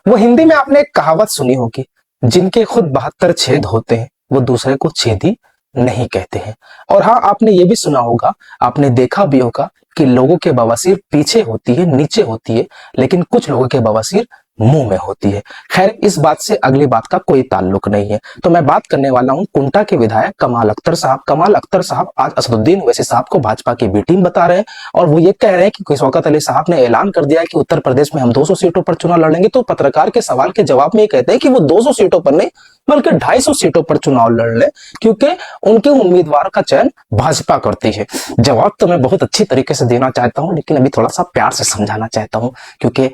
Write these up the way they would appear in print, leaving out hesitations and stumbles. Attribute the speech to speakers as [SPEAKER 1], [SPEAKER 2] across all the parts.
[SPEAKER 1] वो हिंदी में आपने एक कहावत सुनी होगी, जिनके खुद 72 छेद होते हैं वो दूसरे को छेदी नहीं कहते हैं। और हाँ, आपने ये भी सुना होगा, आपने देखा भी होगा कि लोगों के बवासीर पीछे होती है, नीचे होती है, लेकिन कुछ लोगों के बवासीर मुंह में होती है। खैर, इस बात से अगली बात का कोई ताल्लुक नहीं है। तो मैं बात करने वाला हूं कुंटा के विधायक कमाल अख्तर साहब। कमाल अख्तर साहब आज असदुद्दीन ओवैसी साहब को भाजपा की बी टीम बता रहे हैं और वो ये कह रहे हैं कि शौकत अली साहब ने ऐलान कर दिया है कि उत्तर प्रदेश में हम 200 सीटों पर चुनाव लड़ेंगे। तो पत्रकार के सवाल के जवाब में ये कहते हैं कि वो 200 सीटों पर नहीं बल्कि 250 सीटों पर चुनाव लड़ ले, क्योंकि उनके उम्मीदवार का चयन भाजपा करती है। जवाब तो मैं बहुत अच्छी तरीके से देना चाहता हूं, लेकिन अभी थोड़ा सा प्यार से समझाना चाहता हूं, क्योंकि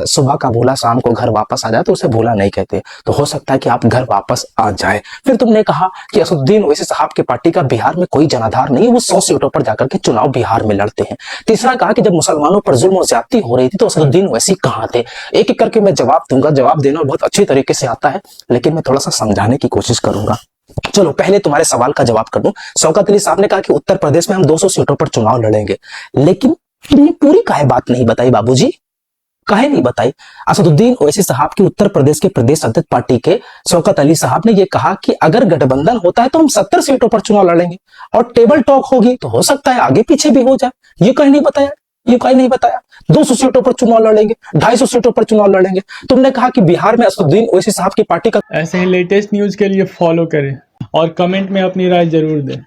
[SPEAKER 1] सुबह का भूला शाम को घर वापस आ जाए तो उसे भूला नहीं कहते। तो हो सकता है कि आप घर वापस आ जाए। फिर तुमने कहा कि असदुद्दीन ओवैसी साहब की पार्टी का बिहार में कोई जनाधार नहीं, वो 100 सीटों पर जाकर के चुनाव बिहार में लड़ते हैं। तीसरा कहा कि जब मुसलमानों पर जुल्म और ज्यादती हो रही थी तो असदुद्दीन ओवैसी कहां थे। एक एक करके मैं जवाब दूंगा, जवाब देना बहुत अच्छी तरीके से आता है, लेकिन मैं थोड़ा सा समझाने की कोशिश करूंगा। चलो पहले तुम्हारे सवाल का जवाब कर दूं। शौकत अली साहब ने कहा कि उत्तर प्रदेश में हम 200 सीटों पर चुनाव लड़ेंगे, लेकिन तुमने पूरी काहे बात नहीं बताई बाबूजी, काहे नहीं बताई। असदुद्दीन ओवैसी साहब की उत्तर प्रदेश के प्रदेश अध्यक्ष पार्टी के शौकत अली साहब ने यह कहा कि अगर गठबंधन होता है तो हम 70 सीटों पर चुनाव लड़ेंगे और टेबल टॉक होगी तो हो सकता है आगे पीछे भी हो जाए। ये कहीं नहीं बताया, ये कहीं नहीं बताया। 200 सीटों पर चुनाव लड़ेंगे, 250 सीटों पर चुनाव लड़ेंगे। तुमने कहा कि बिहार में असदुद्दीन ओवैसी साहब की पार्टी का
[SPEAKER 2] ऐसे ही लेटेस्ट न्यूज के लिए फॉलो करें और कमेंट में अपनी राय जरूर दें।